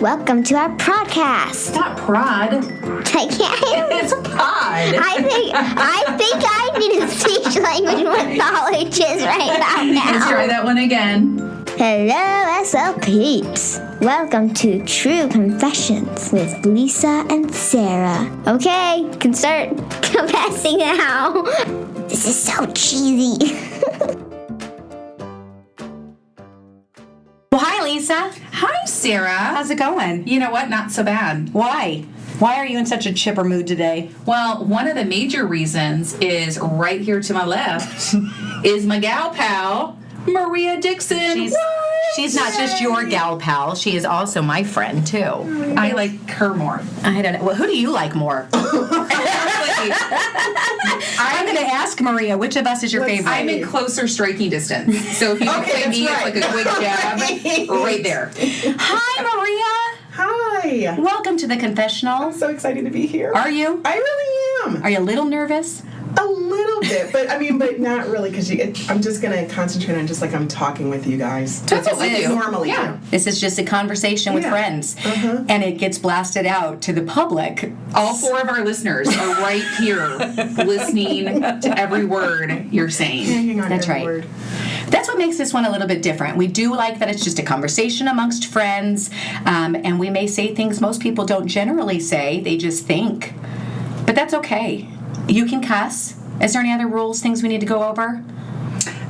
Welcome to our podcast. It's not prod. I can't. It's a pod. I think I need a speech language pathologist right about now. Let's try that one again. Hello, SL peeps. Welcome to True Confessions with Lisa and Sarah. Okay, can start confessing now. This is so cheesy. Well, hi, Lisa. Hi, Sarah. How's it going? You know what? Not so bad. Why? Why are you in such a chipper mood today? Well, one of the major reasons is right here to my left is my gal pal, Maria Dixon. She's not just your gal pal. She is also my friend, too. I like her more. I don't know. Well, who do you like more? I'm going to ask Maria, which of us is your favorite? I'm in closer striking distance. So if you play me, it's like a quick jab right there. Hi, Maria. Hi. Welcome to the confessional. I'm so excited to be here. Are you? I really am. Are you a little nervous? A little bit, but not really, because I'm just going to concentrate on just like I'm talking with you guys. That's what we do. Normally do. This is just a conversation with friends, and it gets blasted out to the public. All four of our listeners are right here listening to every word you're saying. Hang on. That's every right. Word. That's what makes this one a little bit different. We do like that it's just a conversation amongst friends, and we may say things most people don't generally say. They just think. But that's okay. You can cuss. Is there any other rules, things we need to go over?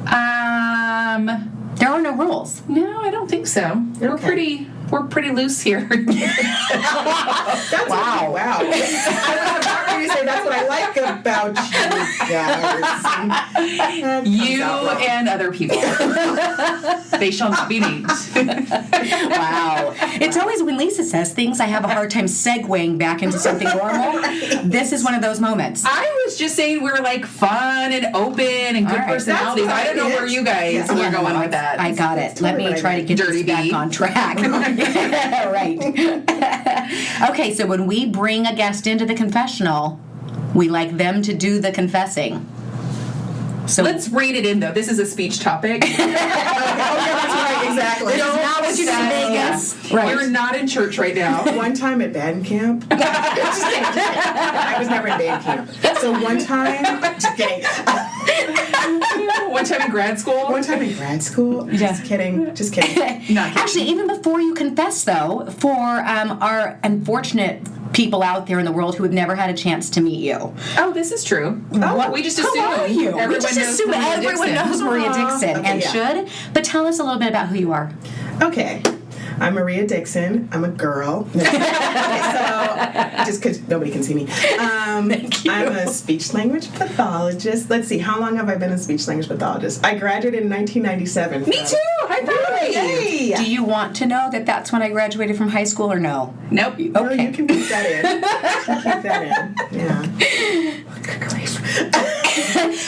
There are no rules. No, I don't think so. Okay. We're pretty loose here. That's Wow. Wow. I'm not going to say that's what I like about you guys. You and other people. They shall not be named. Wow. It's always when Lisa says things, I have a hard time segueing back into something normal. This is one of those moments. I was just saying we're like fun and open and good All right. personalities. That's I don't know what it where is. you guys were going with that. I got it. Let me what I try to meant. get Dirty this back bee. on track. Right. Okay, so when we bring a guest into the confessional, we like them to do the confessing. So Let's rein it in, though. This is a speech topic. That's right, exactly. This is not what you did in Vegas. Right. You're not in church right now. One time at band camp. Just kidding. I was never in band camp. So one time, just kidding. One time in grad school. One time in grad school. Just kidding. Not kidding. Actually, even before you confess, though, for our unfortunate people out there in the world who have never had a chance to meet you. Oh, this is true. Oh, we just Who assume are you? everyone We just knows assume Maria everyone Dixon. knows Maria Dixon Okay, and yeah. should. But tell us a little bit about who you are. Okay. I'm Maria Dixon. I'm a girl. So, just because nobody can see me. Thank you. I'm a speech language pathologist. Let's see, how long have I been a speech language pathologist? I graduated in 1997. Me too. High five. Yay! Do you want to know that that's when I graduated from high school or no? Nope. No, Okay. you can keep that in. Keep that in. Yeah.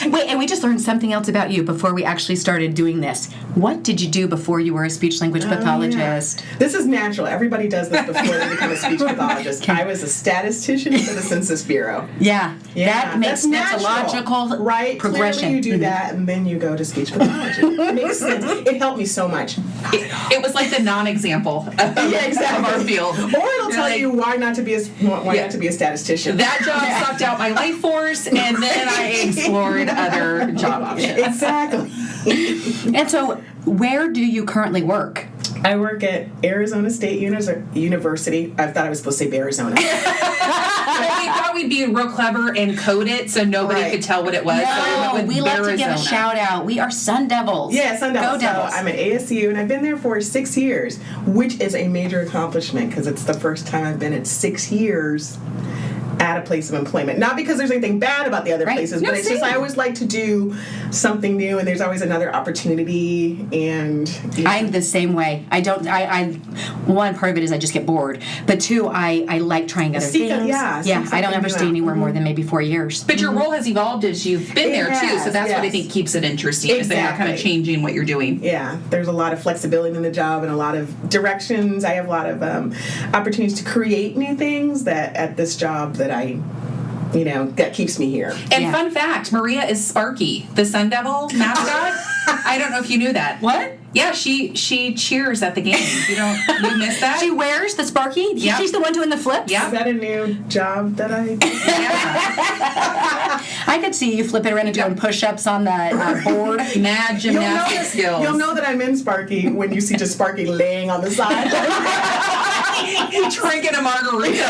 Wait, and we just learned something else about you before we actually started doing this. What did you do before you were a speech language pathologist? This is natural. Everybody does this before they become a speech pathologist. I was a statistician for the Census Bureau. Yeah, that makes that's a natural, logical right? progression. Clearly you do that, and then you go to speech pathology. It makes sense. It helped me so much. It was like the non-example of our field. Or it'll tell like, you why not to be a statistician. That job sucked out my life force, and then I explored other job options. Exactly. And so, where do you currently work? I work at Arizona State University. I thought I was supposed to say Arizona. We thought we'd be real clever and code it so nobody could tell what it was. So we went with we love to give a Arizona. shout out. We are Sun Devils. Yeah, Sun Devils. Go Devils. So I'm at ASU, and I've been there for 6 years, which is a major accomplishment because it's the first time I've been at 6 years at a place of employment. Not because there's anything bad about the other places, but it's just I always like to do something new, and there's always another opportunity. And I'm the same way. I one part of it is I just get bored, but two, I like trying other things. I don't ever stay anywhere more than maybe 4 years. But your role has evolved as you've been there too, so that's what I think keeps it interesting. Is that you're kind of changing what you're doing. Yeah, there's a lot of flexibility in the job and a lot of directions. I have a lot of opportunities to create new things that at this job that I that keeps me here. And fun fact, Maria is Sparky, the Sun Devil mascot. I don't know if you knew that. What? Yeah, she cheers at the games. You missed that? She wears the Sparky? Yeah. She's the one doing the flips? Yeah. Is that a new job that I Yeah. I could see you flipping around and doing push-ups on the board. Mad gymnastic skills. You'll know that I'm in Sparky when you see just Sparky laying on the side. Drinking a margarita.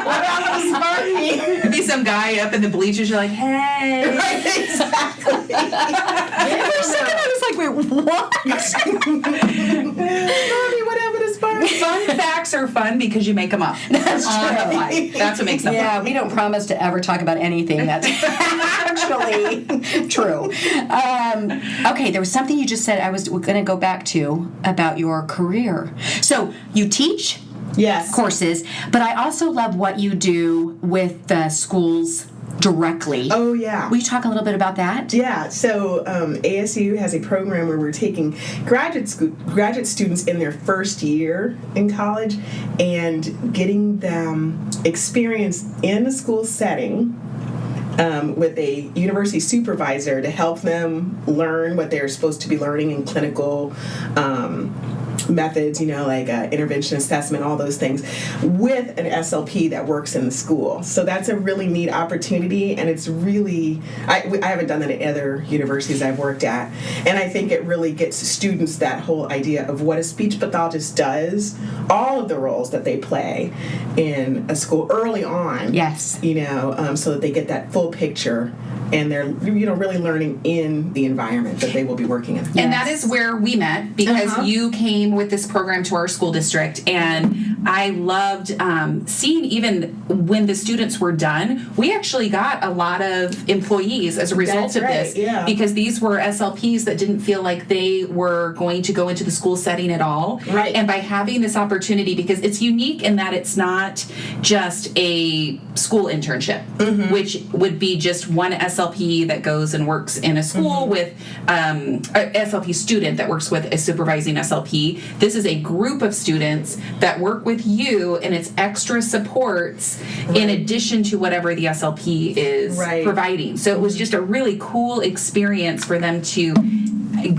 What happened to Sparky? There'd be some guy up in the bleachers. You're like, hey. Exactly. For a second, I was like, wait, what? Mommy, what happened to Sparky? Fun facts are fun because you make them up. That's true. That's what makes them Yeah, fun. we don't promise to ever talk about anything that's actually true. Okay, there was something you just said I was going to go back to about your career. So you teach Yes. courses, but I also love what you do with the schools directly. Oh, yeah. Will you talk a little bit about that? Yeah, so ASU has a program where we're taking graduate students in their first year in college and getting them experience in a school setting with a university supervisor to help them learn what they're supposed to be learning in clinical methods, like intervention assessment, all those things, with an SLP that works in the school. So that's a really neat opportunity, and it's really, I haven't done that at other universities I've worked at, and I think it really gets students that whole idea of what a speech pathologist does, all of the roles that they play in a school early on. Yes. So that they get that full picture, and they're, really learning in the environment that they will be working in. And that is where we met because you came with this program to our school district, and I loved seeing even when the students were done, we actually got a lot of employees as a result That's of right, this yeah. because these were SLPs that didn't feel like they were going to go into the school setting at all. Right. And by having this opportunity, because it's unique in that it's not just a school internship, which would be just one SLP that goes and works in a school with a SLP student that works with a supervising SLP. This is a group of students that work with you, and it's extra supports in addition to whatever the SLP is providing. So it was just a really cool experience for them to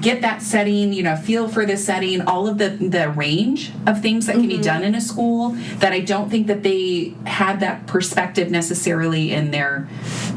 get that setting, feel for the setting, all of the range of things that can be done in a school that I don't think that they had that perspective necessarily in their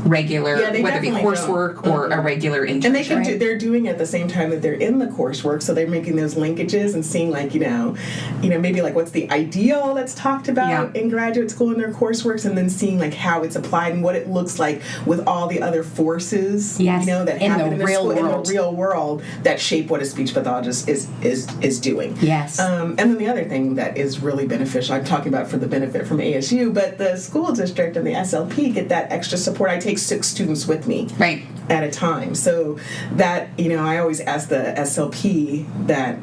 regular, whether it be coursework or a regular internship. And they can they're doing it at the same time that they're in the coursework, so they're making those linkages and seeing maybe like what's the ideal that's talked about in graduate school in their courseworks, and then seeing like how it's applied and what it looks like with all the other forces that happen in the real world that shape what a speech pathologist is doing. Yes. And then the other thing that is really beneficial, I'm talking about for the benefit from ASU, but the school district and the SLP get that extra support. I take 6 students with me at a time. So that, I always ask the SLP that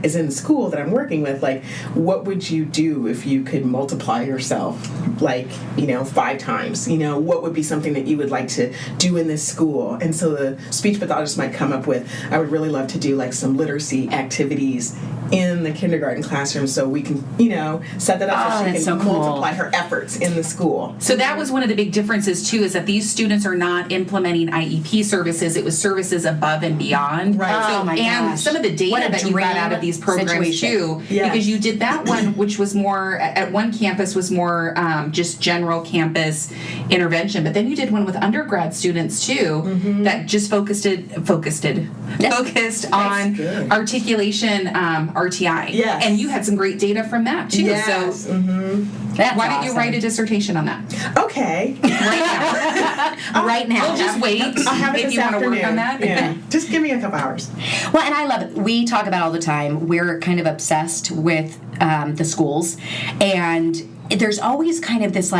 is in the school that I'm working with, like, what would you do if you could multiply yourself, 5 times? What would be something that you would like to do in this school? And so the speech pathologist might come up with, I would really love to do some literacy activities in the kindergarten classroom so we can, set that up so she can multiply her efforts in the school. So that was one of the big differences, too, is that these students are not implementing IEP services. It was services above and beyond. Right. Oh, my and gosh. some of the data that you got out of these programs, situation. too, because you did that one, which was more, at one campus was more just general campus intervention, but then you did one with undergrad students, too, that just focused on articulation RTI. Yes. And you had some great data from that, too. Yes. So That's why don't you awesome. write a dissertation on that? Okay. Right now. We'll just wait I'll have it if this you want to afternoon. work on that. Yeah. Just give me a couple hours. Well, and I love it. We talk about all the time. We're kind of obsessed with the schools, and there's always kind of this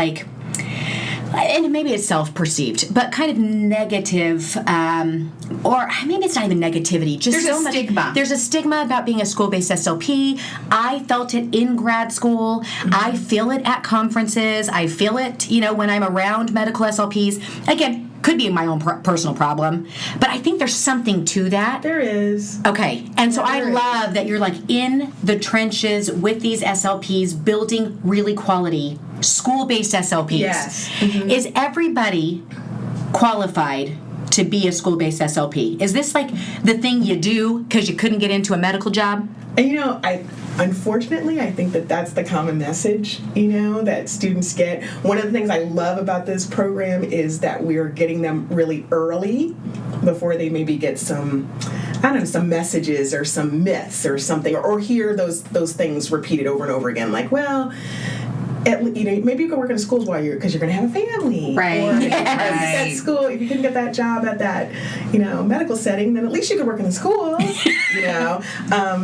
and maybe it's self-perceived, but kind of negative, or maybe it's not even negativity. Just There's so a much stigma. There's a stigma about being a school-based SLP. I felt it in grad school. I feel it at conferences. I feel it, when I'm around medical SLPs. Again, could be my own personal problem, but I think there's something to that. There is. Okay, and so I there is. love that you're in the trenches with these SLPs, building really quality school-based SLPs. Yes. Is everybody qualified to be a school-based SLP? Is this like the thing you do because you couldn't get into a medical job? And unfortunately, I think that that's the common message, that students get. One of the things I love about this program is that we're getting them really early before they maybe get some messages or some myths or something, or hear those things repeated over and over again, like, well, maybe you can work in schools because you're going to have a family. Right. Or at school, if you couldn't get that job at that, medical setting, then at least you could work in the school.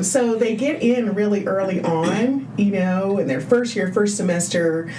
So they get in really early on, in their first year, first semester,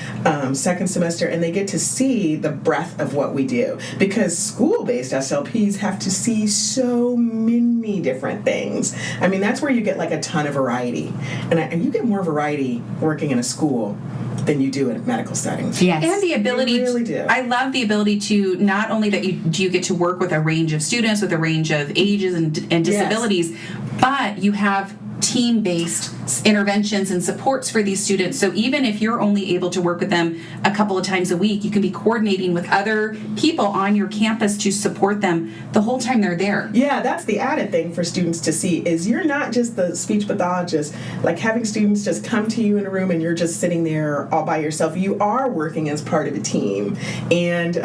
second semester, and they get to see the breadth of what we do. Because school-based SLPs have to see so many different things. I mean, that's where you get like a ton of variety. And you get more variety working in a school than you do in medical settings. Yes. And the ability You really do. I love the ability to not only that you get to work with a range of students with a range of ages and disabilities, but you have team-based interventions and supports for these students. So even if you're only able to work with them a couple of times a week, you can be coordinating with other people on your campus to support them the whole time they're there. Yeah, that's the added thing for students to see is you're not just the speech pathologist, like having students just come to you in a room and you're just sitting there all by yourself. You are working as part of a team, and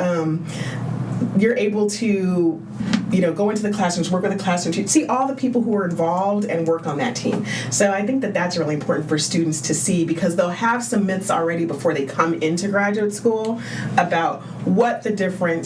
you're able to go into the classrooms, work with the classroom, see all the people who are involved and work on that team. So I think that that's really important for students to see, because they'll have some myths already before they come into graduate school about what the different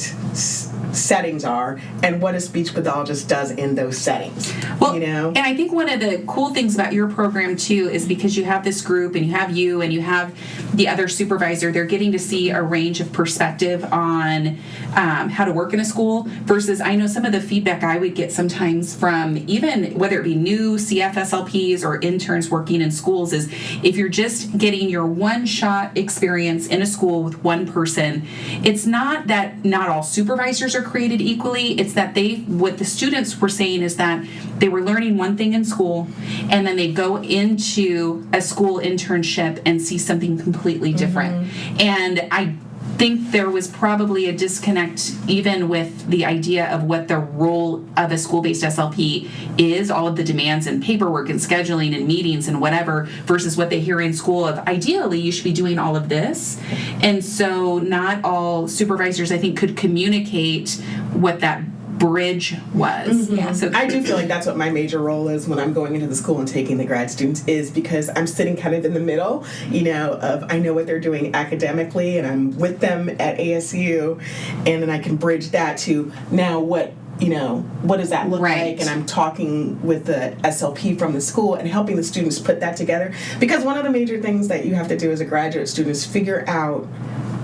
settings are and what a speech pathologist does in those settings. Well, and I think one of the cool things about your program too is because you have this group and you have the other supervisor, they're getting to see a range of perspective on how to work in a school versus I know some of the feedback I would get sometimes from even whether it be new CFSLPs or interns working in schools is if you're just getting your one-shot experience in a school with one person, it's not that not all supervisors are created equally. It's that what the students were saying is that they were learning one thing in school and then they go into a school internship and see something completely different. And I think there was probably a disconnect even with the idea of what the role of a school-based SLP is, all of the demands and paperwork and scheduling and meetings and whatever, versus what they hear in school of ideally you should be doing all of this. And so not all supervisors, I think, could communicate what that bridge was. Yeah. So I do feel like that's what my major role is when I'm going into the school and taking the grad students, is because I'm sitting kind of in the middle, of I know what they're doing academically and I'm with them at ASU, and then I can bridge that to now what does that look like? And I'm talking with the SLP from the school and helping the students put that together. Because one of the major things that you have to do as a graduate student is figure out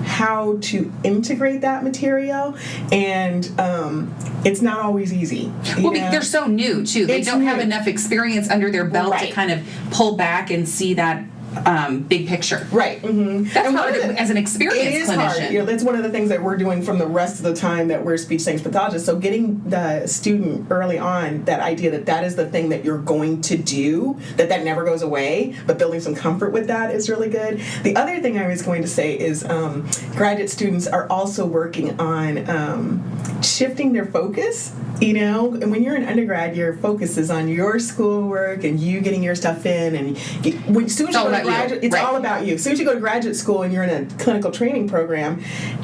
how to integrate that material, and it's not always easy. They're so new too. They don't have enough experience under their belt to kind of pull back and see that big picture. Right. Mm-hmm. That's hard as an experienced clinician. Hard. That's one of the things that we're doing from the rest of the time that we're speech science pathologists. So getting the student early on that idea that is the thing that you're going to do, that never goes away, but building some comfort with that is really good. The other thing I was going to say is graduate students are also working on shifting their focus. And when you're an undergrad, your focus is on your schoolwork and you getting your stuff in. And as soon as you go to graduate, it's all about you. As soon as you go to graduate school and you're in a clinical training program,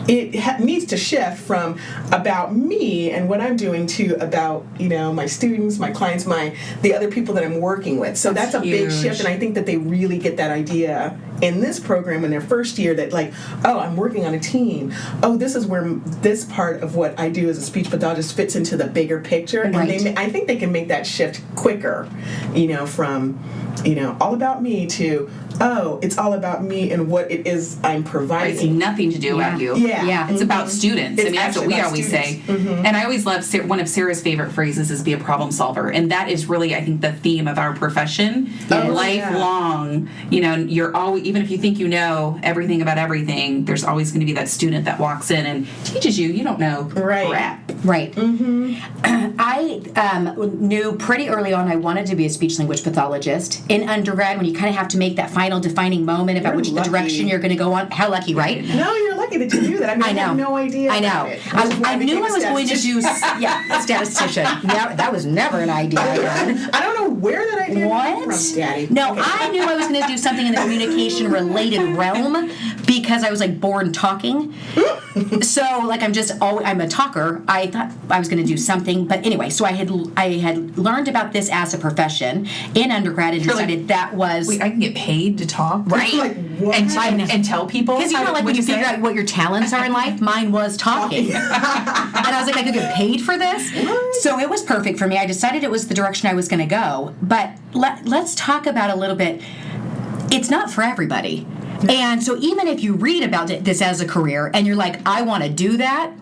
it needs to shift from about me and what I'm doing to about my students, my clients, the other people that I'm working with. So that's a big shift, and I think that they really get that idea in this program in their first year, that I'm working on a team. This is where this part of what I do as a speech pathologist fits into the bigger picture. Right. And I think they can make that shift quicker, from all about me to it's all about me and what it is I'm providing. It's nothing to do about you. Yeah. It's about students. It's That's what we always say. And I always love one of Sarah's favorite phrases is be a problem solver. And that is really, I think, the theme of our profession. Lifelong, you're always, even if you think you know everything about everything, there's always going to be that student that walks in and teaches you don't know crap. Right. I knew pretty early on I wanted to be a speech-language pathologist. In undergrad, when you kind of have to make that final defining moment about You're the direction you're going to go on. How lucky, right? No, you're lucky that you knew that. I mean, I had no idea. I know. I knew I was going to do, statistician. That was never an idea I had. I don't know where that idea came from, Daddy. No, okay. I knew I was going to do something in the communication-related realm because I was like born talking. So like I'm a talker. I thought I was going to do something, but anyway, so I had learned about this as a profession in undergrad and decided that was. Wait, I can get paid to talk, right? Like what? And tell people because when you figure out what your talents are in life, mine was talking, and I was like, I could get paid for this, so it was perfect for me. I decided it was the direction I was going to go. But let's talk about a little bit. It's not for everybody. And so even if you read about this as a career and you're like, I want to do that,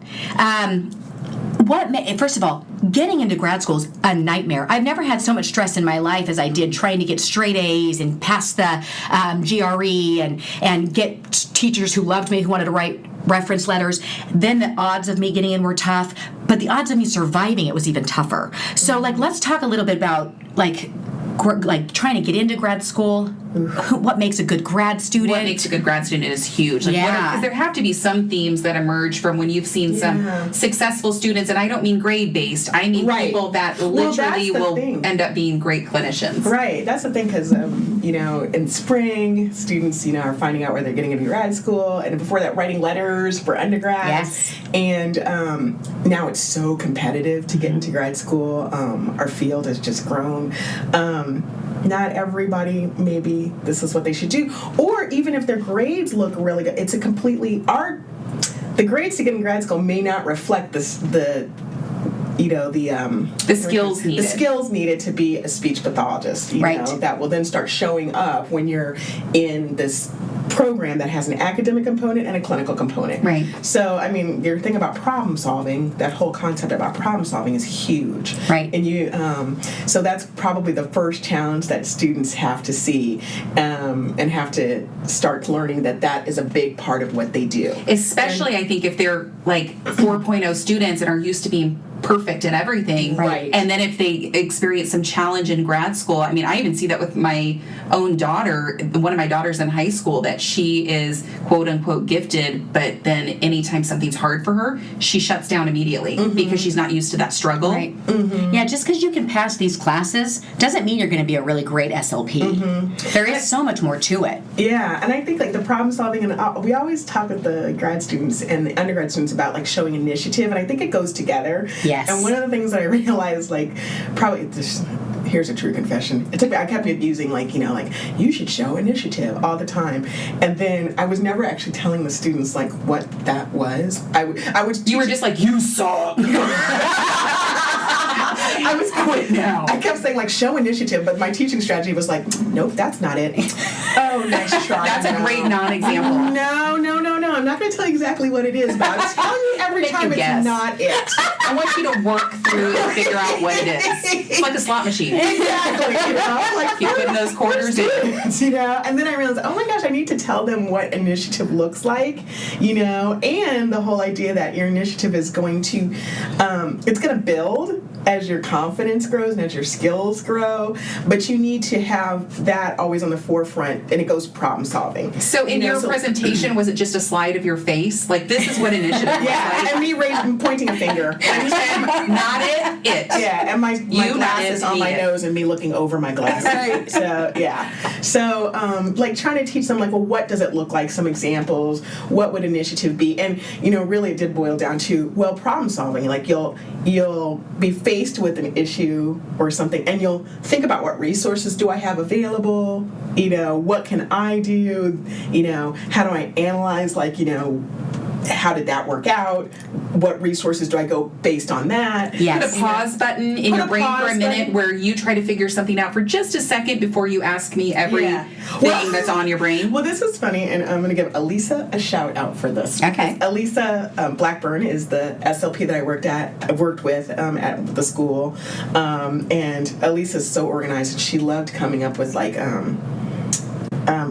first of all, getting into grad school is a nightmare. I've never had so much stress in my life as I did trying to get straight A's and pass the GRE and get teachers who loved me, who wanted to write reference letters. Then the odds of me getting in were tough, but the odds of me surviving it was even tougher. So let's talk a little bit about trying to get into grad school. What makes a good grad student? What makes a good grad student is huge. Because there have to be some themes that emerge from when you've seen some successful students, and I don't mean grade-based. I mean people that literally will end up being great clinicians. Right. That's the thing, because, in spring, students, are finding out where they're getting into grad school, and before that, writing letters for undergrads. Yes. And now it's so competitive to get into grad school. Our field has just grown. Not everybody, maybe this is what they should do. Or even if their grades look really good, it's a completely the grades to get in grad school may not reflect the skills needed. The skills needed to be a speech pathologist. You know, that will then start showing up when you're in this program that has an academic component and a clinical component. Right. So, I mean, your thing about problem solving, that whole concept about problem solving is huge. Right. And so that's probably the first challenge that students have to see and have to start learning that is a big part of what they do. Especially, I think, if they're like 4.0 students and are used to being perfect in everything. Right. And then if they experience some challenge in grad school, I mean, I even see that with my own daughter, one of my daughters in high school, that she is quote unquote gifted, but then anytime something's hard for her, she shuts down immediately because she's not used to that struggle. Right. Mm-hmm. Yeah, just because you can pass these classes doesn't mean you're going to be a really great SLP. Mm-hmm. There is so much more to it. Yeah, and I think like the problem solving, and we always talk with the grad students and the undergrad students about like showing initiative, and I think it goes together. Yes. And one of the things that I realized, here's a true confession. I kept using you should show initiative all the time, and then I was never actually telling the students like what that was. I would. You were just like, you suck. I was quit now. I kept saying show initiative, but my teaching strategy was like, nope, that's not it. Oh, nice try. That's a great non-example. No. I'm not going to tell you exactly what it is, but I'm telling you every time it's not it. I want you to work through and figure out what it is. It's like a slot machine. Exactly. Keep putting those quarters in. And then I realized, oh my gosh, I need to tell them what initiative looks like, and the whole idea that your initiative is going to, it's going to build as your confidence grows and as your skills grow, but you need to have that always on the forefront, and it goes problem solving. So in your presentation, was it just a slide of your face? Like, this is what initiative looks like? And me pointing a finger. Not it. Yeah, and my glasses on my nose and me looking over my glasses. Right. So, yeah. So, trying to teach them, what does it look like? Some examples. What would initiative be? And, really it did boil down to, problem solving. You'll be faced with an issue or something, and you'll think about what resources do I have available, what can I do, how do I analyze, how did that work out? What resources do I go based on that? Yes. Put a pause button in your brain for a minute where you try to figure something out for just a second before you ask me everything that's on your brain. Well, this is funny, and I'm going to give Elisa a shout out for this. Okay. Elisa Blackburn is the SLP that I worked with at the school, and Elisa's so organized, and she loved coming up with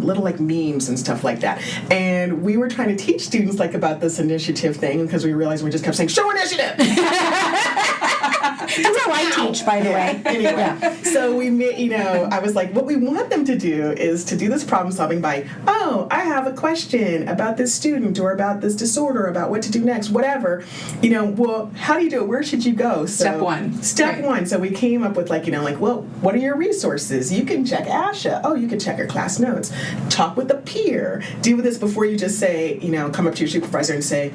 little like memes and stuff like that. And we were trying to teach students like about this initiative thing because we realized we just kept saying, show initiative! That's how I teach, by the way. Anyway, so we made, I was like, what we want them to do is to do this problem solving by, oh, I have a question about this student or about this disorder, about what to do next, whatever. Well, how do you do it? Where should you go? So, Step one. So we came up with well, what are your resources? You can check ASHA. Oh, you can check your class notes. Talk with a peer. Do this before you just say, come up to your supervisor and say,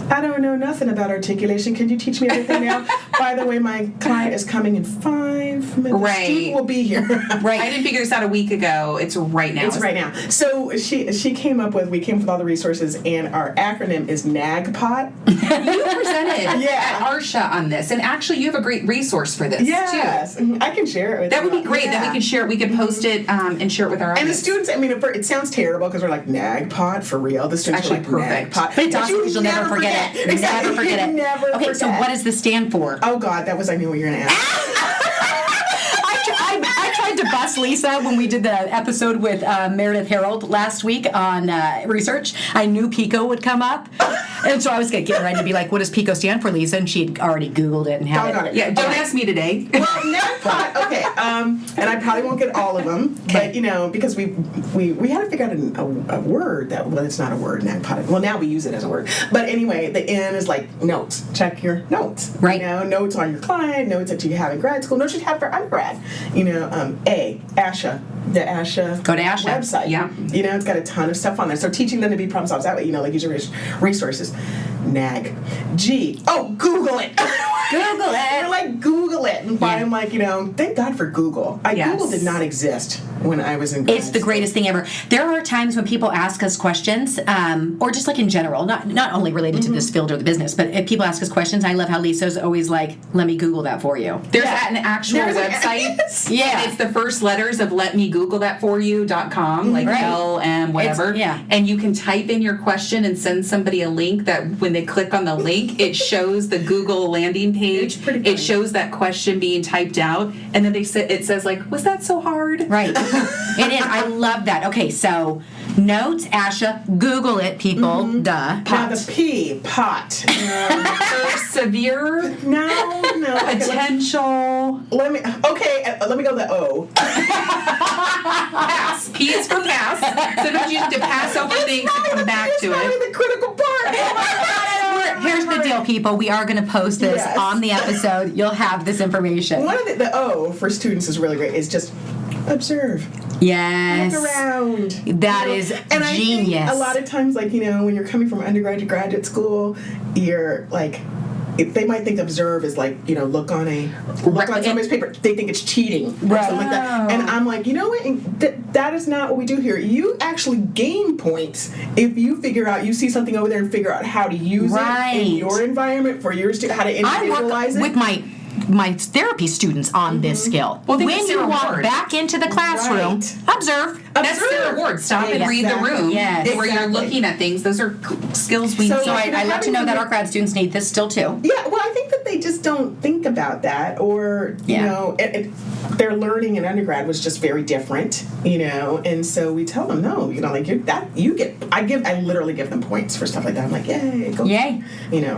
I don't know nothing about articulation. Can you teach me everything now? By the way, my client is coming in 5 minutes. Right. The student will be here. Right. I didn't figure this out a week ago. It's right now. It's right now. So we came up with all the resources, and our acronym is NAGPOT. You presented Yeah. at ARSHA on this, and actually you have a great resource for this, Yes. too. I can share it with That you. would be great. Yeah. That we could share it. We could post it and share it with our And the audience. students, it sounds terrible because we're like, NAGPOT, for real. The students Actually are like, perfect. NAGPOT. But it's awesome because you'll never forget it. Exactly. Never forget it. Never okay, forget. so what does this stand for? Oh, God, I knew what you were going to ask. I tried to bust Lisa when we did the episode with Meredith Harold last week on research. I knew PICO would come up. And so I was getting ready to be like, what does PICO stand for, Lisa? And she'd already Googled it and had Got it. Yeah, don't ask me today. Well, NAGPOT, okay, and I probably won't get all of them, but because we had to figure out a word it's not a word, NAGPOT. Well, now we use it as a word, but anyway, the N is like notes. Check your notes, right? Notes on your client, notes that you have in grad school, notes you have for undergrad. ASHA. The ASHA Go to ASHA website. Yeah. It's got a ton of stuff on there. So teaching them to be problem solvers that way, use your resources. NAG. G. Oh, Google it. Google it. You're like, Google it. And I'm like, thank God for Google. Google did not exist when I was in grad It's the greatest thing ever. There are times when people ask us questions, or just like in general, not only related to this field or the business, but if people ask us questions, I love how Lisa's always like, let me Google that for you. There's an actual website. Yeah. And it's the first letters of letmegooglethatforyou.com, like LM, whatever. And you can type in your question and send somebody a link that when they click on the link, it shows the Google landing page. It's pretty funny. It shows that question being typed out, and then it says like, was that so hard? Right. It is. I love that. Okay, so notes, ASHA, Google it, people. Duh. Now the P, pot. Severe No. potential. Let me go to the O. Pass. P is for pass. Sometimes you have to pass over things to come back to That's it. probably the critical part. Oh my God. Here's the deal, people. We are going to post this on the episode. You'll have this information. One of the O for students is really great. Is just observe. Yes. Look around. That is and genius. I think a lot of times, when you're coming from undergrad to graduate school, you're like, they might think observe is like, look on somebody's paper. They think it's cheating or something like that. And I'm like, you know what? That is not what we do here. You actually gain points if you see something over there and figure out how to use it in your environment for your how to individualize it. I work with my therapy students on this skill. Well, when you walk back into the classroom, observe. That's the reward. Stop and read the room. Yes. Where you're looking at things. Those are skills we need. So I love to know that our grad students need this still too. Yeah, well, I think that they just don't think about that, or their learning in undergrad was just very different, and so we tell them no, I literally give them points for stuff like that. I'm like, yay, go, yay,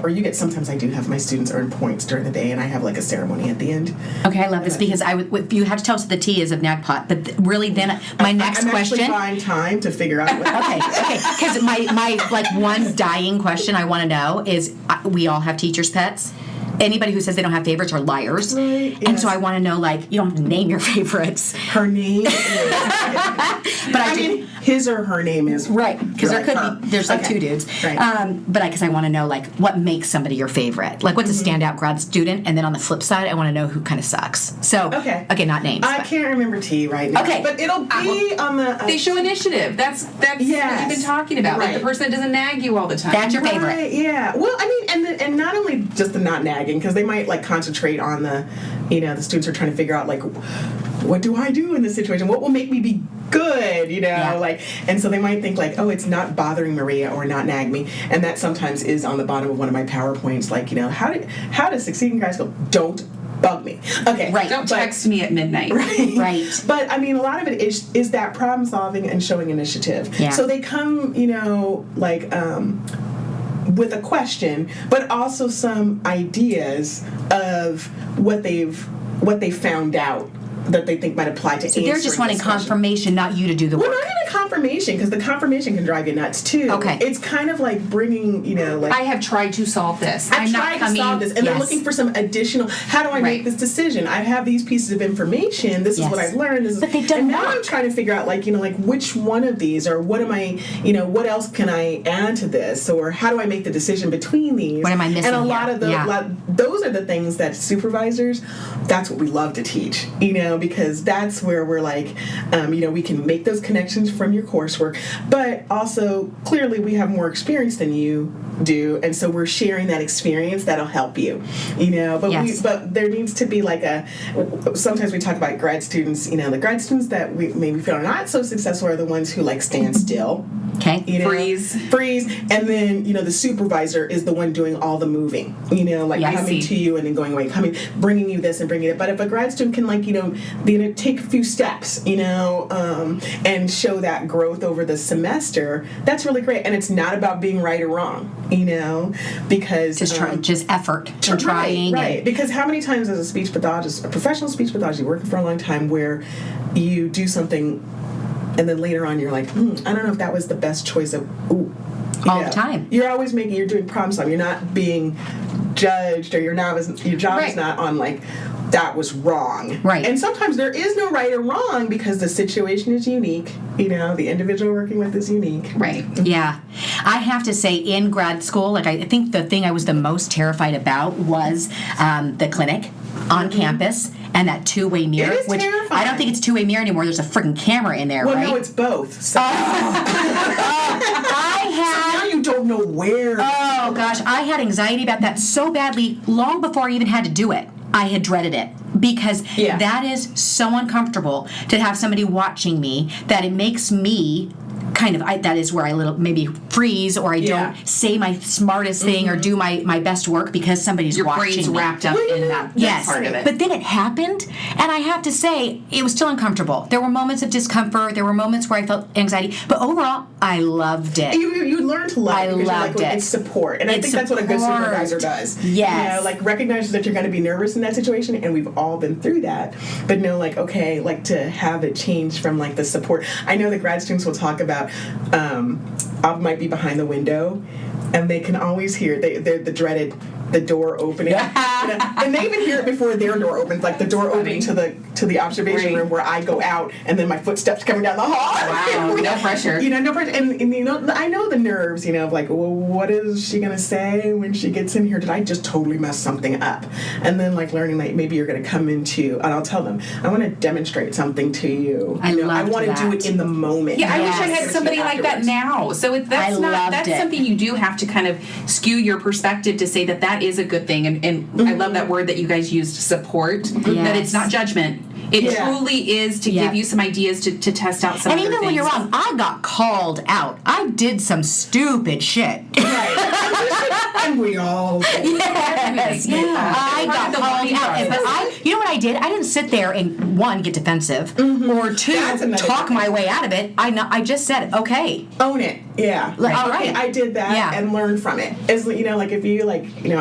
or you get. Sometimes I do have my students earn points during the day, and I have like a ceremony at the end. Okay, I love this because you have to tell us what the T is of NAGPOT, but really then my next I'm question. I'm actually buying time to figure out. Okay, because my one dying question I want to know is, we all have teachers' pets. Anybody who says they don't have favorites are liars. Right, and so I want to know, you don't have to name your favorites. Her name is... but I mean, his or her name is... Right, because there could be... There's two dudes. Right. But because I want to know, what makes somebody your favorite. What's a standout grad student? And then on the flip side, I want to know who kind of sucks. So, okay, not names. I can't remember T right now. Okay. But it'll be on the... they show initiative. That's what you've been talking about. Right. Like the person that doesn't nag you all the time. That's your favorite. Right, yeah. Well, I mean, and not only just the not nagging, because they might concentrate on the students are trying to figure out what do I do in this situation? What will make me be good? And so they might think it's not bothering Maria or not nag me, and that sometimes is on the bottom of one of my PowerPoints. How to succeed in grad school? Don't bug me. Okay. Right. Don't text me at midnight. Right. But I mean, a lot of it is that problem solving and showing initiative. Yeah. So they come, like with a question, but also some ideas of what they found out that they think might apply to. So they're just wanting confirmation, not you to do the work. Well, not even confirmation, because the confirmation can drive you nuts too. Okay. It's kind of like bringing, like I have tried to solve this. I've tried to solve this, and they're looking for some additional. How do I make this decision? I have these pieces of information. This is what I've learned. But they've done now I'm trying to figure out, like which one of these, or what am I, what else can I add to this, or how do I make the decision between these? What am I missing? And a lot of those are the things that supervisors. That's what we love to teach, because that's where we're like, we can make those connections from your coursework, but also clearly we have more experience than you do, and so we're sharing that experience that'll help you, but there needs to be like sometimes we talk about grad students, the grad students that we maybe feel are not so successful are the ones who like stand still. Okay. Freeze, and then the supervisor is the one doing all the moving. Coming to you and then going away, bringing you this and bringing it. But if a grad student can take a few steps, and show that growth over the semester, that's really great. And it's not about being right or wrong, because just effort to trying. Right. Because how many times as a speech pathologist, a professional speech pathologist, working for a long time, where you do something and then later on you're like, I don't know if that was the best choice of all the time. You're always you're doing problem solving. You're not being judged, or your job is not on like that was wrong. Right. And sometimes there is no right or wrong because the situation is unique. The individual working with is unique. Right. Yeah. I have to say, in grad school, I think the thing I was the most terrified about was the clinic on campus and that two-way mirror. It is terrifying. I don't think it's two-way mirror anymore. There's a freaking camera in there, well, right? No, it's both. So. I now you don't know where. Oh, gosh. I had anxiety about that so badly long before I even had to do it. I had dreaded it because that is so uncomfortable to have somebody watching me that it makes me that is where I maybe freeze, or I don't say my smartest thing or do my best work because somebody's watching me. Your brain's wrapped up in that part of it. But then it happened, and I have to say, it was still uncomfortable. There were moments of discomfort. There were moments where I felt anxiety. But overall, I loved it. You learn to love it because loved it's support. And I think that's what a good supervisor does. Yes. Recognize that you're going to be nervous in that situation, and we've all been through that. But know, to have it change from, the support. I know that grad students will talk about I might be behind the window, and they can always hear the dreaded the door opening, and they even hear it before their door opens, like the door opening to the observation room where I go out, and then my footsteps coming down the hall. Wow, no pressure. No pressure, and I know the nerves, of well, what is she gonna say when she gets in here? Did I just totally mess something up? And then learning maybe you're gonna come into, and I'll tell them, I want to demonstrate something to you. I want to do it in the moment. Yeah, I wish I had somebody like that now. So that's something you do have to kind of skew your perspective to say that is a good thing, and I love that word that you guys used, support. That it's not judgment. It truly is to give you some ideas to test out some. And even when you're wrong, I got called out. I did some stupid shit. Right. And we all. Yes. I got called out. But you know what I did? I didn't sit there and, one, get defensive, or two, talk my way out of it. I just said, okay. Own it. Yeah. All right. I did that and learned from it. As if you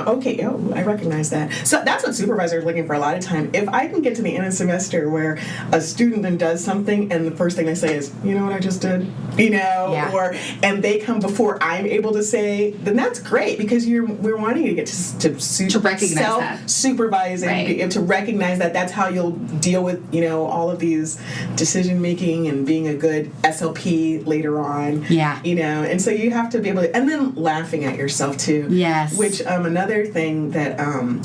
okay, I recognize that. So that's what supervisors are looking for a lot of time. If I can get to the end of the semester where a student then does something and the first thing they say is, you know what I just did? And they come before I'm able to say, then that's great, because we're wanting you to get to recognize self-supervising, right. To recognize that that's how you'll deal with, all of these decision making and being a good SLP later on. Yeah. And so you have to be able to, and then laughing at yourself too. Yes. Which another thing that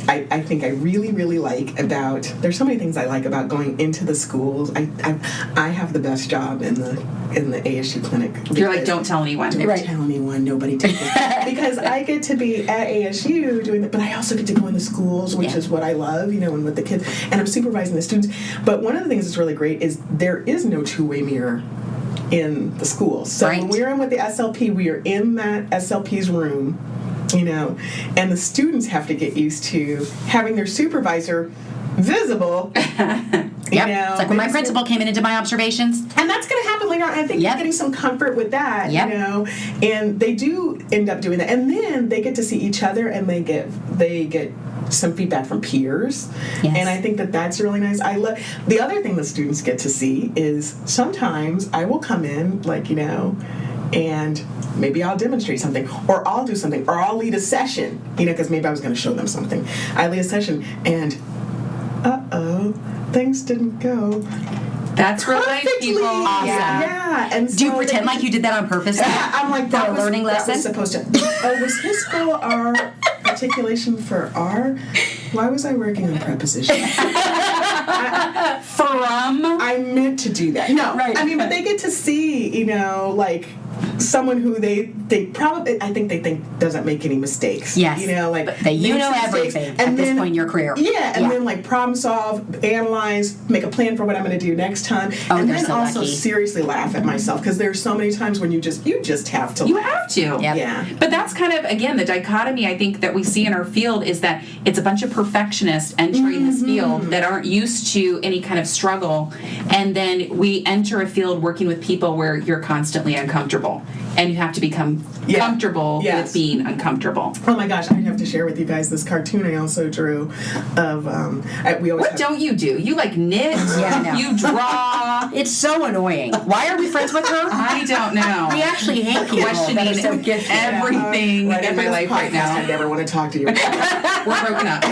I think I really, really like about, there's so many things I like about going into the schools. I have the best job in the ASU clinic. You're like, don't tell anyone. Don't tell anyone. Nobody take it. Because I get to be at ASU doing that, but I also get to go in the schools, which is what I love, and with the kids, and I'm supervising the students. But one of the things that's really great is there is no two-way mirror in the schools. So when we're in with the SLP, we are in that SLP's room, and the students have to get used to having their supervisor visible. Yep. It's like when my principal came in and did my observations. And that's going to happen later on. I think you're getting some comfort with that, you know. And they do end up doing that. And then they get to see each other and they get some feedback from peers. Yes. And I think that that's really nice. I love the other thing the students get to see is sometimes I will come in, like, you know, and maybe I'll demonstrate something, or I'll do something, or I'll lead a session, you know, because maybe I was going to show them something. I lead a session, and things didn't go. That's real life, people. Awesome. Yeah. And so do you pretend like you did that on purpose? Yeah, I'm like, that was a learning lesson. That was supposed to. Oh, was his goal R articulation for R? Why was I working on prepositions? I meant to do that. No, right. I mean, but they get to see, you know, like someone who they probably, I think they think doesn't make any mistakes. Yes. You know, like that you know everything at this point in your career. Yeah, and then like problem solve, analyze, make a plan for what I'm going to do next time. Oh, and then so also lucky. Seriously laugh at myself, because there's so many times when you just have to. You have to. Yep. Yeah. But that's kind of, again, the dichotomy I think that we see in our field is that it's a bunch of perfectionists entering this field that aren't used to any kind of struggle, and then we enter a field working with people where you're constantly uncomfortable, and you have to become comfortable with being uncomfortable. Oh my gosh, I have to share with you guys this cartoon I also drew of what don't you do? You like knit? No. You draw. It's so annoying. Why are we friends with her? I don't know. We actually hate people questioning that are so gifted. everything in my life right now. I never want to talk to you. We're broken up.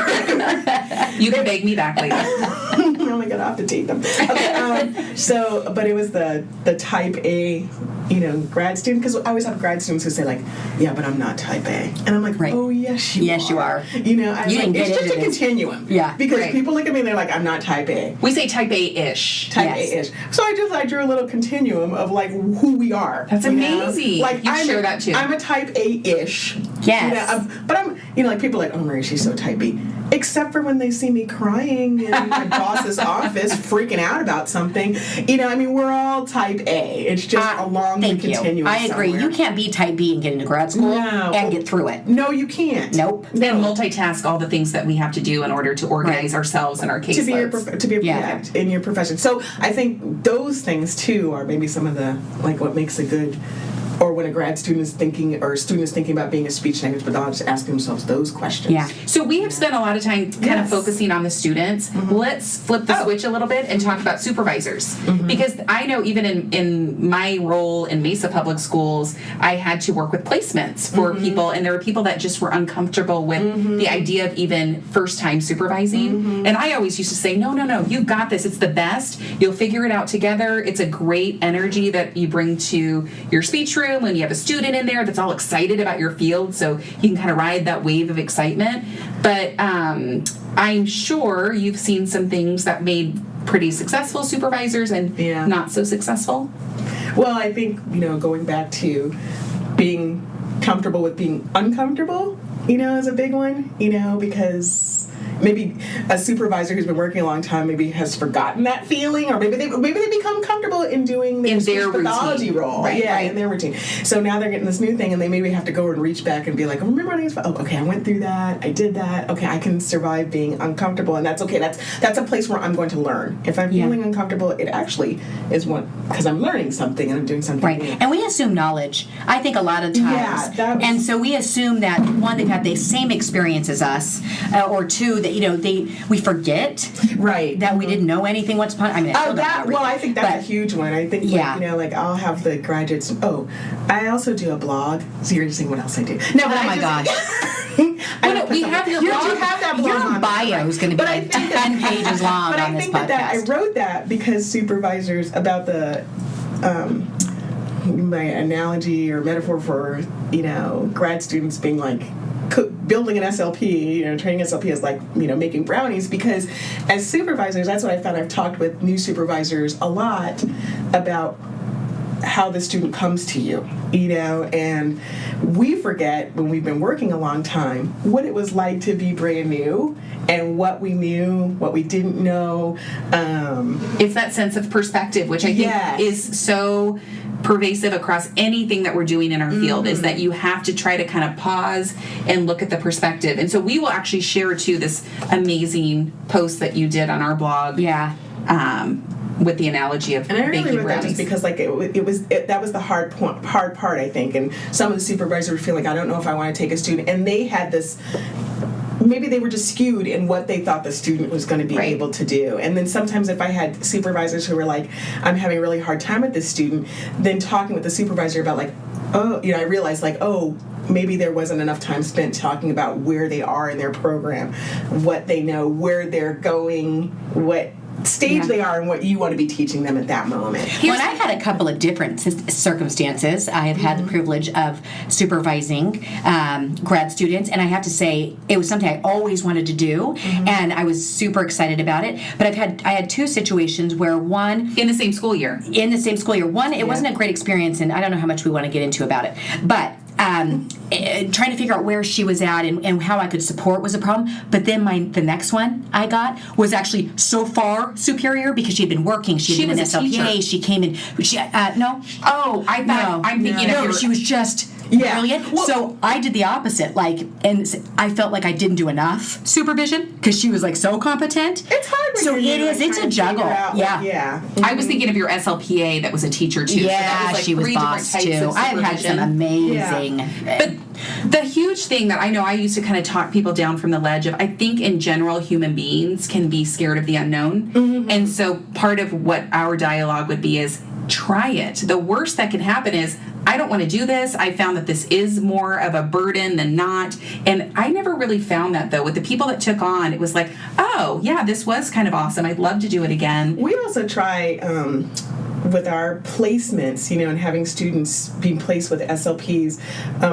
You can beg me back later. Oh my god, I have to date them. Okay, but it was the type A, you know, grad student, because I always have grad students who say like, yeah, but I'm not type A, and I'm like, oh yes you are. You know, it's just a continuum. Yeah, because people look at me and they're like, I'm not type A. We say type A-ish. A-ish. So I drew a little continuum of like who we are. That's amazing. Like you share that too. I'm a type A-ish. Yes. You know, but I'm, you know, like people are like, oh Maria, she's so type B. Except for when they see me crying in my boss's office, freaking out about something. You know, I mean, we're all type A. It's just along the continuum. I agree. Somewhere. You can't be type B and get into grad school and get through it. No, you can't. Nope. And multitask all the things that we have to do in order to organize ourselves and our caseloads. To be a product in your profession. So I think those things, too, are maybe some of the, like, what makes a good... Or when a grad student is thinking, or a student is thinking about being a speech language pathologist, asking themselves those questions. Yeah. So we have spent a lot of time kind of focusing on the students. Let's flip the switch a little bit and talk about supervisors. Because I know even in my role in Mesa Public Schools, I had to work with placements for people, and there were people that just were uncomfortable with the idea of even first-time supervising. And I always used to say, no, you've got this. It's the best. You'll figure it out together. It's a great energy that you bring to your speech room when you have a student in there that's all excited about your field, so you can kind of ride that wave of excitement. But I'm sure you've seen some things that made pretty successful supervisors and not so successful. Well, I think, you know, going back to being comfortable with being uncomfortable, you know, is a big one, you know, because maybe a supervisor who's been working a long time maybe has forgotten that feeling, or maybe they become comfortable in doing their pathology role. In their routine. So now they're getting this new thing, and they maybe have to go and reach back and be like, oh, remember when I was, okay, I went through that, I did that, okay, I can survive being uncomfortable, and that's okay. That's a place where I'm going to learn. If I'm feeling uncomfortable, it actually is because I'm learning something and I'm doing something. Right. New. And we assume knowledge, I think, a lot of times. And so we assume that, one, they've had the same experience as us, or two, that, you know, we forget that we didn't know anything once upon. I mean, I think that's a huge one. I think, you know, like I'll have the graduates. Oh, I also do a blog. So you're just saying what else I do? No, but my gosh. We have your blog. You have that blog. Your bio is going to be like 10 pages long on this podcast. But I wrote that because supervisors, about the my analogy or metaphor for, you know, grad students being like building an SLP, you know, training SLP is like, you know, making brownies, because as supervisors, that's what I found. I've talked with new supervisors a lot about how the student comes to you, you know, and we forget, when we've been working a long time, what it was like to be brand new and what we knew, what we didn't know. It's that sense of perspective, which I think is so pervasive across anything that we're doing in our field, is that you have to try to kind of pause and look at the perspective. And so we will actually share too this amazing post that you did on our blog. Yeah. With the analogy of and I really baking wrote that just because like that was the hard part, I think, and some of the supervisors would feel like, I don't know if I want to take a student, and they had this, maybe they were just skewed in what they thought the student was going to be able to do. And then sometimes if I had supervisors who were like, I'm having a really hard time with this student, then talking with the supervisor about like, I realized like, maybe there wasn't enough time spent talking about where they are in their program, what they know, where they're going, what stage they are, and what you want to be teaching them at that moment. Well, and I've had a couple of different circumstances. I have had the privilege of supervising grad students, and I have to say it was something I always wanted to do, and I was super excited about it. But I had two situations where one in the same school year. One, it wasn't a great experience, and I don't know how much we want to get into about it, but trying to figure out where she was at and how I could support was a problem. But then the next one I got was actually so far superior because she had been working. She had been an SLPA. She came in. No. Oh, I thought. No. I'm thinking of she was just brilliant. Well, so I did the opposite. And I felt like I didn't do enough supervision because she was like so competent. It's hard. So it is. It's a juggle. Yeah. I was thinking of your SLPA that was a teacher too. Yeah, so that was like she was boss too. I've had some amazing. But the huge thing that I know I used to kind of talk people down from the ledge of, I think in general human beings can be scared of the unknown. And so part of what our dialogue would be is try it. The worst that can happen is, I don't want to do this. I found that this is more of a burden than not. And I never really found that, though. With the people that took on, it was like, oh, yeah, this was kind of awesome. I'd love to do it again. We also try with our placements, and having students being placed with SLPs.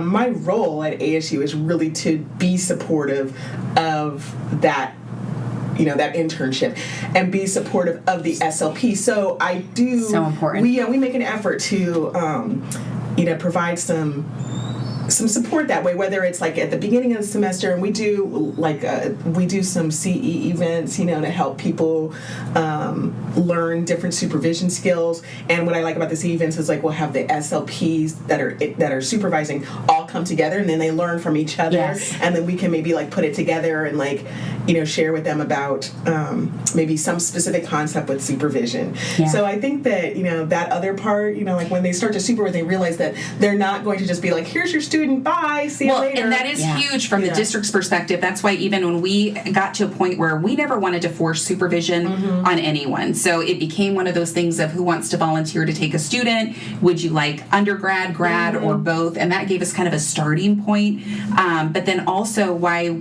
My role at ASU is really to be supportive of that that internship and be supportive of the SLP. So I do. So important. We make an effort to, provide some support that way, whether it's like at the beginning of the semester, and we do some CE events, to help people learn different supervision skills. And what I like about the CE events is like we'll have the SLPs that are supervising all come together, and then they learn from each other, and then we can maybe like put it together and like share with them about maybe some specific concept with supervision. So I think that that other part, like when they start to supervise, they realize that they're not going to just be like, here's your student, bye, see you later. And that is huge from the district's perspective. That's why even when we got to a point where we never wanted to force supervision on anyone. So it became one of those things of who wants to volunteer to take a student? Would you like undergrad, grad, or both? And that gave us kind of a starting point. But then also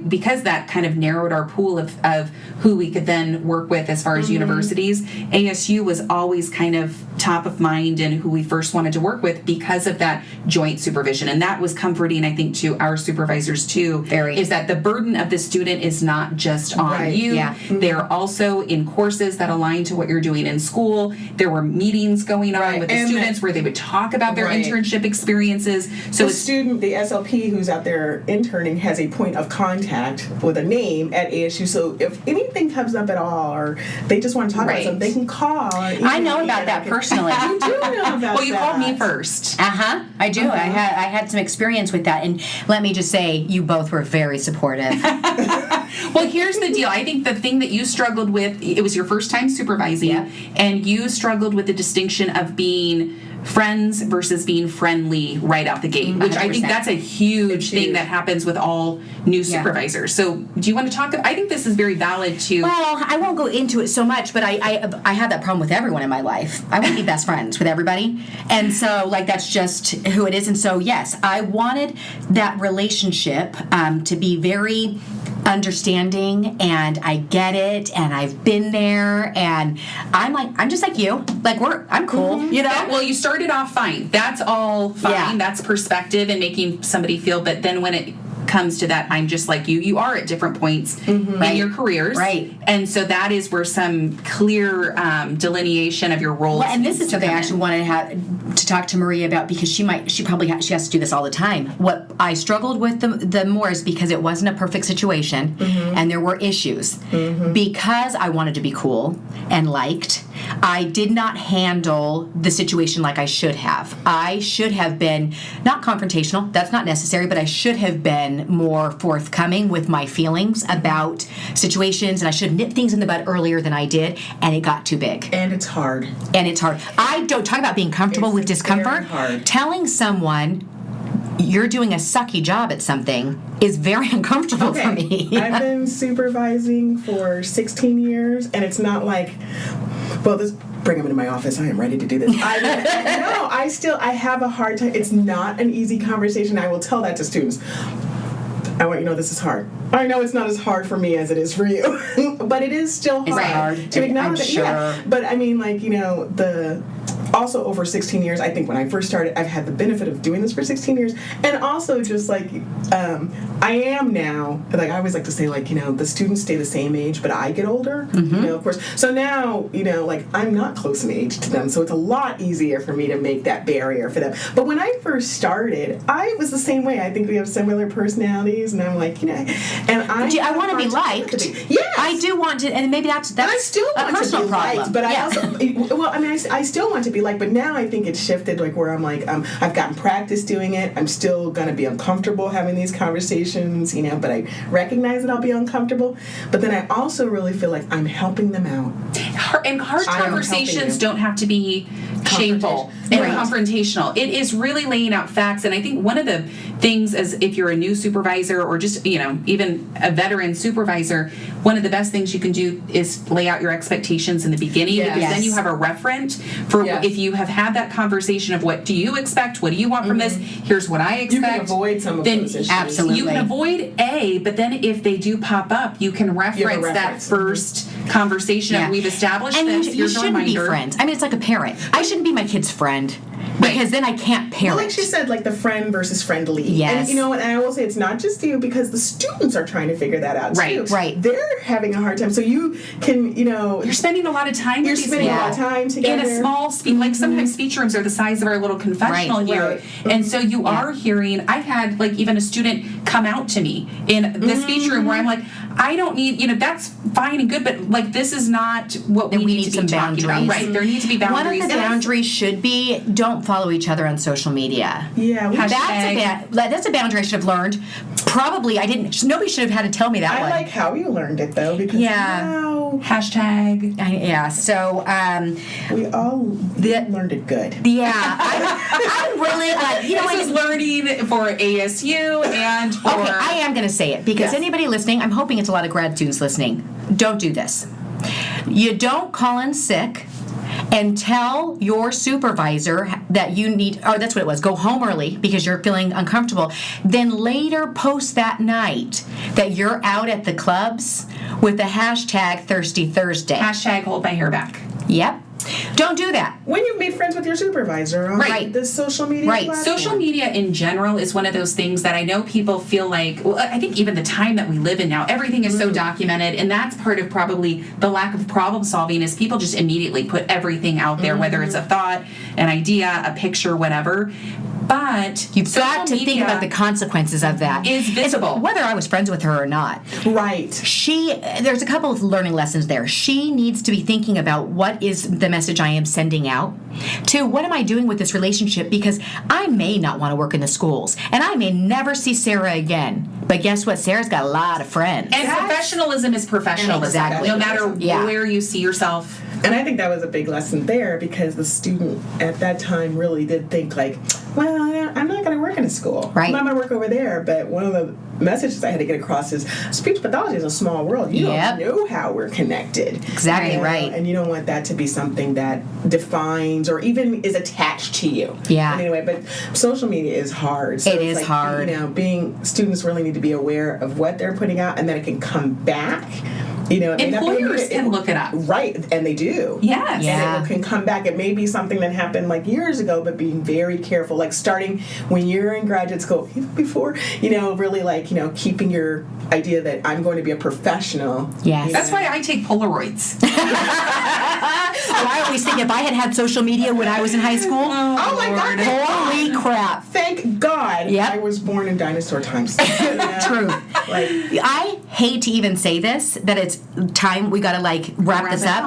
because that kind of narrowed our pool of who we could then work with as far as universities, ASU was always kind of top of mind and who we first wanted to work with because of that joint supervision. And that was comforting, I think, to our supervisors too. Is that the burden of the student is not just on you. They're also in courses that align to what you're doing in school. There were meetings going on with the students where they would talk about their internship experiences. So the SLP who's out there interning has a point of contact with a name at ASU. So if anything comes up at all, or they just want to talk about something, they can call. I know about that personally. You do know about that. Well, you called me first. I do. I had some experience with that, and let me just say, you both were very supportive. Well, here's the deal. I think the thing that you struggled with, it was your first time supervising, and you struggled with the distinction of being friends versus being friendly right out the gate, which 100%. I think that's a huge thing that happens with all new supervisors. So do you want to talk? I think this is very valid too. Well, I won't go into it so much, but I have that problem with everyone in my life. I want to be best friends with everybody. And so that's just who it is. And so, yes, I wanted that relationship to be very understanding, and I get it, and I've been there, and I'm just like you. I'm cool, Well, you started off fine. That's all fine. Yeah. That's perspective and making somebody feel, but then when it comes to that, I'm just like you are at different points in your careers. Right. And so that is where some clear delineation of your roles. Well, and this is something I actually wanted to to talk to Maria about, because she has to do this all the time. What I struggled with the more is because it wasn't a perfect situation, and there were issues. Because I wanted to be cool and liked, I did not handle the situation like I should have. I should have been not confrontational. That's not necessary, but I should have been more forthcoming with my feelings about situations, and I should have nipped things in the bud earlier than I did, and it got too big. And it's hard. I don't talk about being comfortable with discomfort. Telling someone you're doing a sucky job at something is very uncomfortable for me. I've been supervising for 16 years, and it's not like, well, bring them into my office. I am ready to do this. I have a hard time. It's not an easy conversation. I will tell that to students. I want you to know this is hard. I know it's not as hard for me as it is for you, but it is still hard to acknowledge that. Yeah, but I mean, also over 16 years, I think when I first started, I've had the benefit of doing this for 16 years, and also just I am now, I always like to say, the students stay the same age, but I get older, of course. So now, I'm not close in age to them, so it's a lot easier for me to make that barrier for them. But when I first started, I was the same way. I think we have similar personalities, and I'm and I want to be liked. Yes, I do want to, and maybe that's I still want a personal to be problem. liked, but I also, I still want to be liked, but now I think it's shifted, where I'm I've gotten practice doing it. I'm still going to be uncomfortable having these conversations, but I recognize that I'll be uncomfortable. But then I also really feel like I'm helping them out. And hard conversations don't have to be shameful and confrontational. It is really laying out facts, and I think one of the things, as if you're a new supervisor or just even a veteran supervisor, one of the best things you can do is lay out your expectations in the beginning, because then you have a referent for if you have had that conversation of what do you expect, what do you want from this, here's what I expect. You can avoid some of those issues. Absolutely. You can avoid but then if they do pop up, you can reference that first conversation of we've established and this. You shouldn't be friends. I mean, it's like a parent. I shouldn't be my kid's friend. Because then I can't parent. Well, like she said, the friend versus friendly. Yes. And and I will say it's not just you, because the students are trying to figure that out too. Right. They're having a hard time. So you can, you're spending a lot of time. You're spending a lot of time together in a small speech. Sometimes speech rooms are the size of our little confessional here, right. And so you are hearing. I've had even a student come out to me in the speech room where I'm like, I don't need. That's fine and good, but this is not what we need to be talking about. Right. There need to be boundaries. One of the boundaries should be don't follow each other on social media. Yeah, that's a boundary I should have learned. Probably I didn't. Nobody should have had to tell me that one. I like how you learned it though, because hashtag. So we all learned it good. Yeah, I'm really this is learning for ASU and for. Okay, I am going to say it because anybody listening, I'm hoping it's a lot of grad students listening. Don't do this. You don't call in sick and tell your supervisor that you need, or that's what it was, go home early because you're feeling uncomfortable. Then later post that night that you're out at the clubs with the hashtag Thirsty Thursday. Hashtag hold my hair back. Yep. Don't do that. When you've made friends with your supervisor on the social media platform. Social media in general is one of those things that I know people feel like, well, I think even the time that we live in now, everything is so documented, and that's part of probably the lack of problem solving is people just immediately put everything out there, whether it's a thought, an idea, a picture, whatever. But you've got to think about the consequences of that. Is visible. Whether I was friends with her or not. Right. There's a couple of learning lessons there. She needs to be thinking about what is the message I am sending out to what am I doing with this relationship, because I may not want to work in the schools and I may never see Sarah again. But guess what? Sarah's got a lot of friends. And professionalism is professionalism. Exactly. No matter where you see yourself. And I think that was a big lesson there, because the student at that time really did think well, I'm not going to work in a school. Right. I'm not going to work over there. But one of the messages I had to get across is speech pathology is a small world. You don't know how we're connected. Exactly right. And you don't want that to be something that defines or even is attached to you. Yeah. Anyway, but social media is hard. So it is hard. Students really need to be aware of what they're putting out, and then it can come back. Employers can look it up. Right, and they do. Yes. Yeah. And it can come back. It may be something that happened years ago, but being very careful, starting when you're in graduate school, even before, really keeping your idea that I'm going to be a professional. Yes. That's why I take Polaroids. I always think if I had social media when I was in high school, Oh my God! holy crap. Thank God Yep. I was born in dinosaur times. Truth. Like, I hate to even say this, that it's time we got to wrap this up.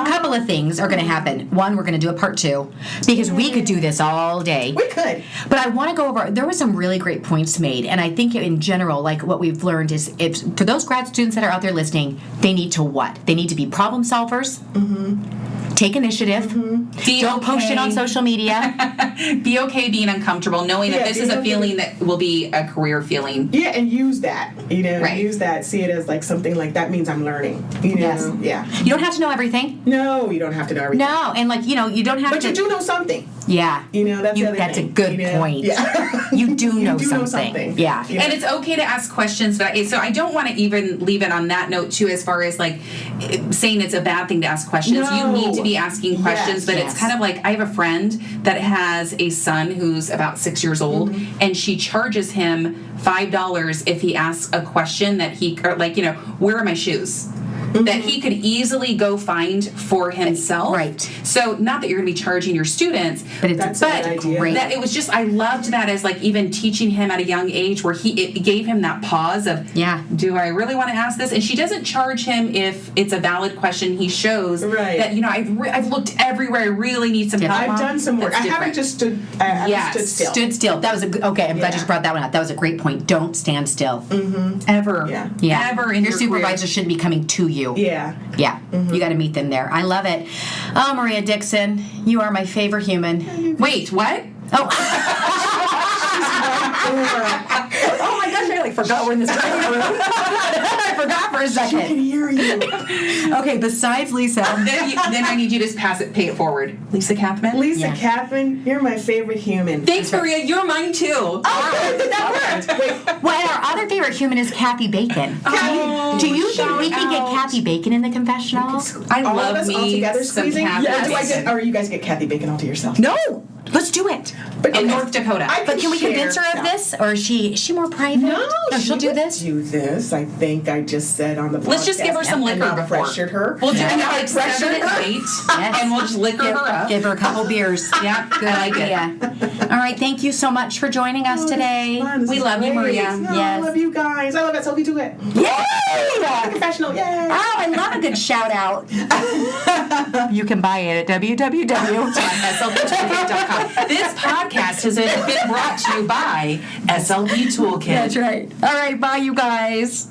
A couple of things are going to happen. One, we're going to do a part 2 because we could do this all day. we could. But I want to go over, there were some really great points made, and I think in general, what we've learned is, if for those grad students that are out there listening, they need to what? They need to be problem solvers, take initiative, don't post it on social media. Be okay being uncomfortable, knowing that Yeah, this is a feeling that will be a career feeling. Yeah, and use that. Right. Use that. See it as something like that means I'm learning. Yes. Yeah. You don't have to know everything. No, you don't have to know everything. No, and you don't have But to. you do know something. Yeah. That's the other that's thing. a good point. Yeah. You do know do know something. something. Yeah. Yeah. And it's okay to ask questions, but so I don't want to even leave it on that note too, as far as saying it's a bad thing to ask questions. No. You need to be asking questions, Yes. but Yes. it's kind of I have a friend that has a son who's about 6 years old, and she charges him $5 if he asks a question that where are my shoes? That he could easily go find for himself. Right. So not that you're going to be charging your students, But it's That's a good idea. great. that it was just, I loved that as even teaching him at a young age, where it gave him that pause of, Yeah. do I really want to ask this? And she doesn't charge him if it's a valid question. He shows Right. that, I've looked everywhere. I really need some help. I've done some work. That's I haven't different. just stood. I haven't Yes. stood still. Stood still. That was a good, okay, I'm glad you Yeah. just brought that one up. That was a great point. Don't stand still. Ever. Yeah. Yeah. Ever in your your supervisor career. shouldn't be coming to you. Yeah. Yeah. You got to meet them there. I love it. Oh, Maria Dixon, you are my favorite human. Wait, what? Oh. Oh my gosh, I forgot we're in this driving room. I forgot for a I can second. hear you. Okay, besides Lisa. Then I need you to just pay it forward. Lisa Kathman? Lisa Yeah. Kathman, you're my favorite human. Thanks, Maria. You're mine too. Oh, did that work? Wait. Well, our other favorite human is Kathy Bacon. Oh, Do you think we shout can get out. Kathy Bacon in the confessional? I all love of us me all together some squeezing? Kathy Bacon. Or you guys get Kathy Bacon all to yourself? No. Let's do it. But In North Dakota. But can we share convince her of stuff. this, or is she more private? No, she'll she do would this. Do this. I think I just said on the podcast. Let's just give her some liquor and I before. pressured her. We'll do Yeah. it at Pressure 7 at her. night, Yes. and we'll just liquor her up. Give her a couple beers. Yeah, Good I like it. idea. All right, thank you so much for joining us today. This We is love you, great. Maria. No, Yes. I love you guys. I love it. So we do it. Yay! Confessional. Yay! Oh, I love a good shout out. You can buy it at SLBtoolkit.com. This podcast has been brought to you by SLB Toolkit. That's right. All right, bye, you guys.